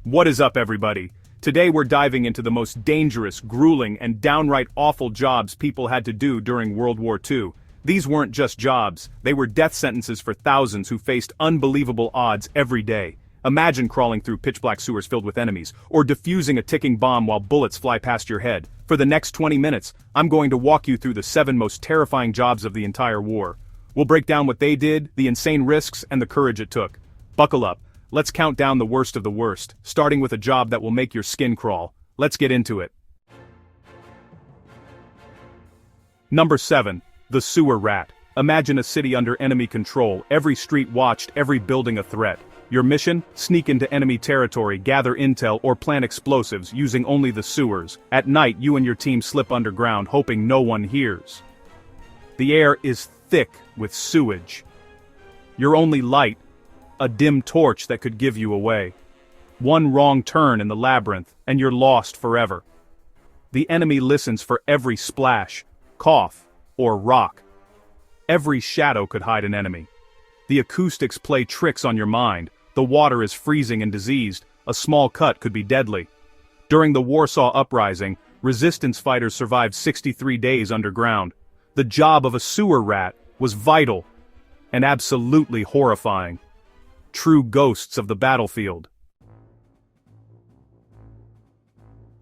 What is up, everybody? Today we're diving into the most dangerous, grueling, and downright awful jobs people had to do during World War II. These weren't just jobs, they were death sentences for thousands who faced unbelievable odds every day. Imagine crawling through pitch-black sewers filled with enemies, or defusing a ticking bomb while bullets fly past your head. For the next 20 minutes, I'm going to walk you through the 7 most terrifying jobs of the entire war. We'll break down what they did, the insane risks, and the courage it took. Buckle up. Let's count down the worst of the worst, starting with a job that will make your skin crawl. Let's get into it. Number 7. The Sewer Rat. Imagine a city under enemy control, every street watched, every building a threat. Your mission? Sneak into enemy territory, gather intel, or plant explosives, using only the sewers. At night, you and your team slip underground, hoping no one hears. The air is thick with sewage. Your only light, a dim torch that could give you away. One wrong turn in the labyrinth, and you're lost forever. The enemy listens for every splash, cough, or rock. Every shadow could hide an enemy. The acoustics play tricks on your mind. The water is freezing and diseased. A small cut could be deadly. During the Warsaw Uprising, resistance fighters survived 63 days underground. The job of a sewer rat was vital and absolutely horrifying. True ghosts of the battlefield.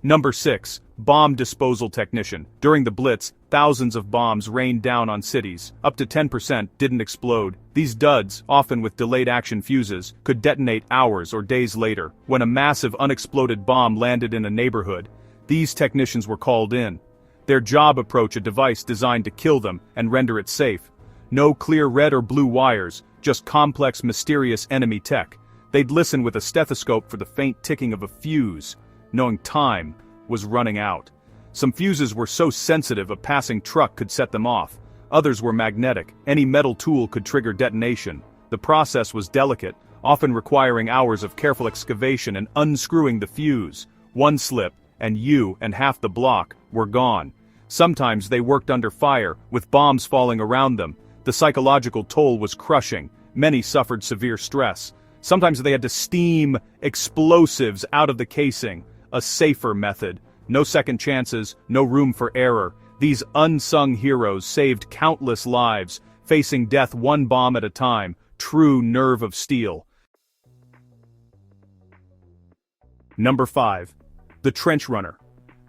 Number 6. Bomb Disposal Technician. During the Blitz, thousands of bombs rained down on cities. Up to 10% didn't explode. These duds, often with delayed action fuses, could detonate hours or days later. When a massive unexploded bomb landed in a neighborhood, these technicians were called in. Their job: approach a device designed to kill them and render it safe. No clear red or blue wires, just complex, mysterious enemy tech. They'd listen with a stethoscope for the faint ticking of a fuse, knowing time was running out. Some fuses were so sensitive a passing truck could set them off. Others were magnetic. Any metal tool could trigger detonation. The process was delicate, often requiring hours of careful excavation and unscrewing the fuse. One slip, and you and half the block were gone. Sometimes they worked under fire, with bombs falling around them. The psychological toll was crushing. Many suffered severe stress. Sometimes they had to steam explosives out of the casing, a safer method. No second chances, no room for error. These unsung heroes saved countless lives, facing death one bomb at a time. True nerve of steel. Number 5. The Trench Runner.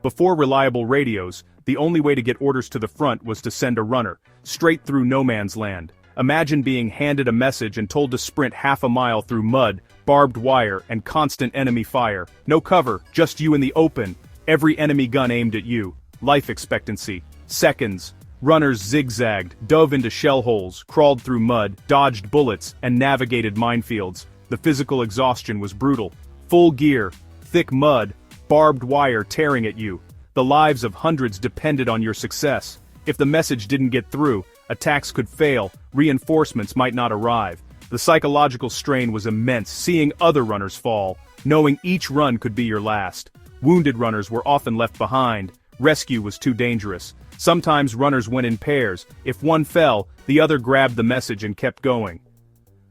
Before reliable radios, the only way to get orders to the front was to send a runner, straight through no man's land. Imagine being handed a message and told to sprint half a mile through mud, barbed wire, and constant enemy fire. No cover, just you in the open. Every enemy gun aimed at you. Life expectancy: seconds. Runners zigzagged, dove into shell holes, crawled through mud, dodged bullets, and navigated minefields. The physical exhaustion was brutal. Full gear, thick mud, barbed wire tearing at you. The lives of hundreds depended on your success. If the message didn't get through, attacks could fail, reinforcements might not arrive. The psychological strain was immense, seeing other runners fall, knowing each run could be your last. Wounded runners were often left behind. Rescue was too dangerous. Sometimes runners went in pairs. If one fell, the other grabbed the message and kept going.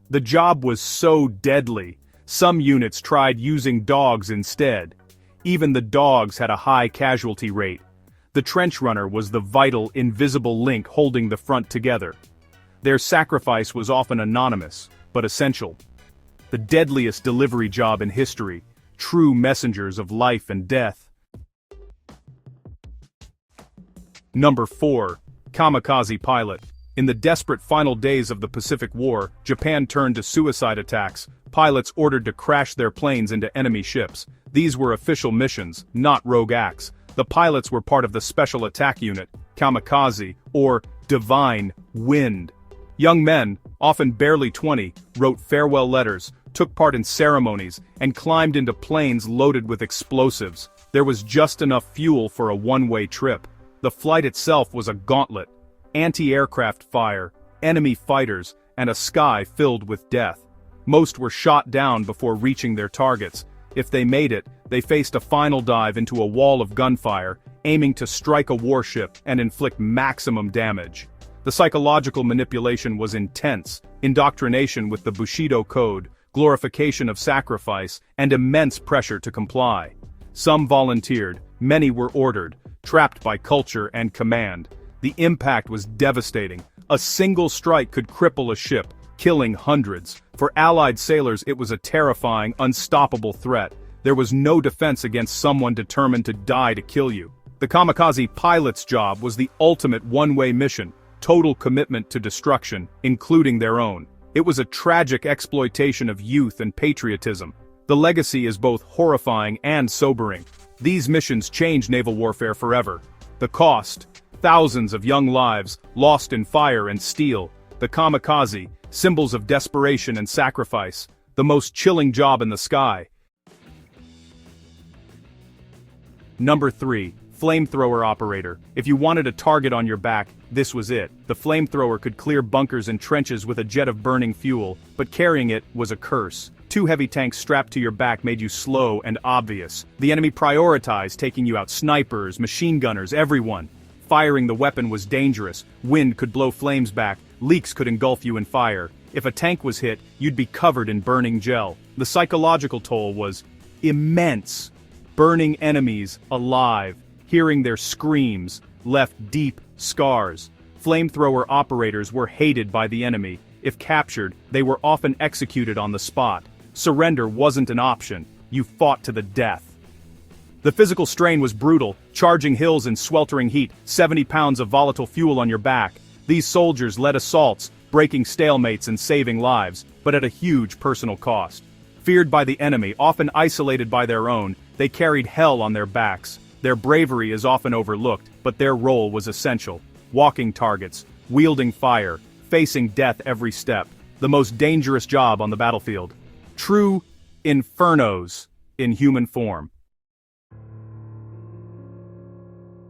The job was so deadly, some units tried using dogs instead. Even the dogs had a high casualty rate. The trench runner was the vital, invisible link holding the front together. Their sacrifice was often anonymous, but essential. The deadliest delivery job in history, true messengers of life and death. Number 4. Kamikaze Pilot. In the desperate final days of the Pacific War, Japan turned to suicide attacks. Pilots ordered to crash their planes into enemy ships. These were official missions, not rogue acts. The pilots were part of the Special Attack Unit, Kamikaze, or Divine Wind. Young men, often barely 20, wrote farewell letters, took part in ceremonies, and climbed into planes loaded with explosives. There was just enough fuel for a one-way trip. The flight itself was a gauntlet. Anti-aircraft fire, enemy fighters, and a sky filled with death. Most were shot down before reaching their targets. If they made it, they faced a final dive into a wall of gunfire, aiming to strike a warship and inflict maximum damage. The psychological manipulation was intense. Indoctrination with the Bushido Code, glorification of sacrifice, and immense pressure to comply. Some volunteered, many were ordered, trapped by culture and command. The impact was devastating. A single strike could cripple a ship, killing hundreds. For Allied sailors, it was a terrifying, unstoppable threat. There was no defense against someone determined to die to kill you. The kamikaze pilot's job was the ultimate one-way mission, total commitment to destruction, including their own. It was a tragic exploitation of youth and patriotism. The legacy is both horrifying and sobering. These missions changed naval warfare forever. The cost: thousands of young lives lost in fire and steel. The kamikaze, symbols of desperation and sacrifice. The most chilling job in the sky. Number 3. Flamethrower operator. If you wanted a target on your back, this was it. The flamethrower could clear bunkers and trenches with a jet of burning fuel, but carrying it was a curse. 2 heavy tanks strapped to your back made you slow and obvious. The enemy prioritized taking you out: snipers, machine gunners, everyone. Firing the weapon was dangerous. Wind could blow flames back, leaks could engulf you in fire. If a tank was hit, you'd be covered in burning gel. The psychological toll was immense. Burning enemies alive, hearing their screams, left deep scars. Flamethrower operators were hated by the enemy. If captured, they were often executed on the spot. Surrender wasn't an option. You fought to the death. The physical strain was brutal, charging hills in sweltering heat, 70 pounds of volatile fuel on your back. These soldiers led assaults, breaking stalemates and saving lives, but at a huge personal cost. Feared by the enemy, often isolated by their own, they carried hell on their backs. Their bravery is often overlooked, but their role was essential. Walking targets, wielding fire, facing death every step. The most dangerous job on the battlefield. True infernos in human form.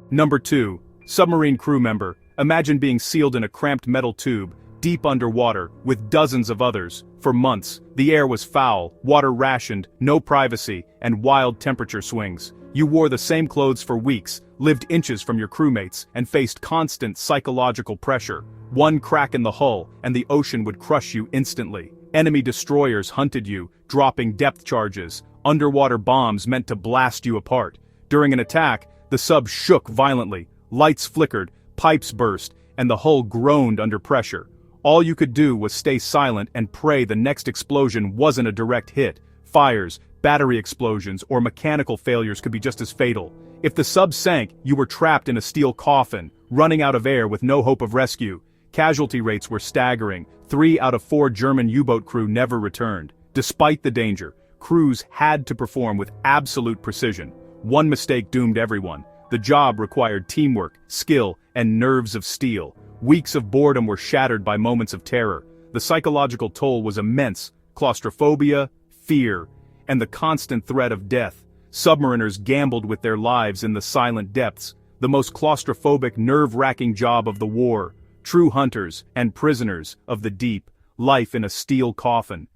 Number 2. Submarine crew member. Imagine being sealed in a cramped metal tube, deep underwater, with dozens of others. For months, the air was foul, water rationed, no privacy, and wild temperature swings. You wore the same clothes for weeks, lived inches from your crewmates, and faced constant psychological pressure. One crack in the hull, and the ocean would crush you instantly. Enemy destroyers hunted you, dropping depth charges. Underwater bombs meant to blast you apart. During an attack, the sub shook violently, lights flickered, pipes burst, and the hull groaned under pressure. All you could do was stay silent and pray the next explosion wasn't a direct hit. Fires, battery explosions, or mechanical failures could be just as fatal. If the sub sank, you were trapped in a steel coffin, running out of air with no hope of rescue. Casualty rates were staggering. 3 out of 4 German U-boat crew never returned. Despite the danger, crews had to perform with absolute precision. One mistake doomed everyone. The job required teamwork, skill, and nerves of steel. Weeks of boredom were shattered by moments of terror. The psychological toll was immense: claustrophobia, fear, and the constant threat of death. Submariners gambled with their lives in the silent depths, the most claustrophobic, nerve-wracking job of the war. True hunters and prisoners of the deep, life in a steel coffin.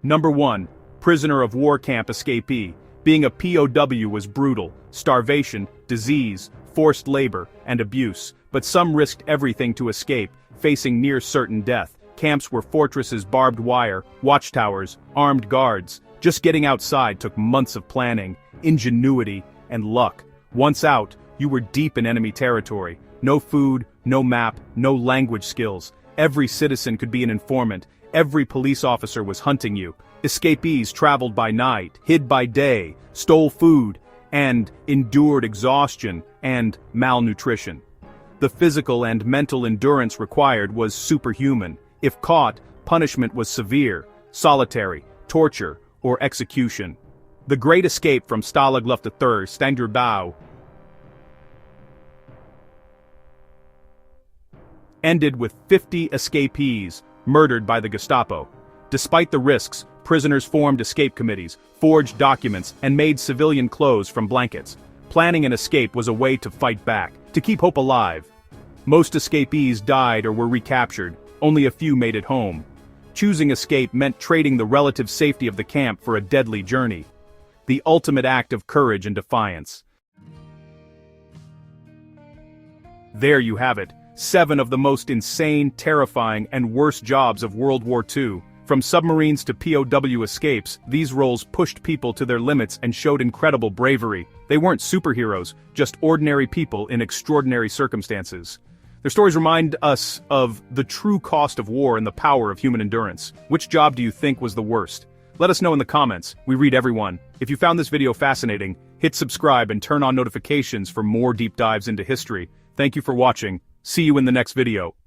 Number 1. Prisoner of war camp escapee. Being a POW was brutal: starvation, disease, forced labor, and abuse. But some risked everything to escape, facing near certain death. Camps were fortresses, barbed wire, watchtowers, armed guards. Just getting outside took months of planning, ingenuity, and luck. Once out, you were deep in enemy territory. No food, no map, no language skills. Every citizen could be an informant. Every police officer was hunting you. Escapees traveled by night, hid by day, stole food, and endured exhaustion and malnutrition. The physical and mental endurance required was superhuman. If caught, punishment was severe: solitary, torture, or execution. The Great Escape from Stalag Luft III, Stangerbau, ended with 50 escapees murdered by the Gestapo. Despite the risks, prisoners formed escape committees, forged documents, and made civilian clothes from blankets. Planning an escape was a way to fight back, to keep hope alive. Most escapees died or were recaptured. Only a few made it home. Choosing escape meant trading the relative safety of the camp for a deadly journey. The ultimate act of courage and defiance. There you have it. 7 of the most insane, terrifying, and worst jobs of World War II. From submarines to POW escapes, these roles pushed people to their limits and showed incredible bravery. They weren't superheroes, just ordinary people in extraordinary circumstances. Their stories remind us of the true cost of war and the power of human endurance. Which job do you think was the worst? Let us know in the comments. We read everyone. If you found this video fascinating, hit subscribe and turn on notifications for more deep dives into history. Thank you for watching. See you in the next video.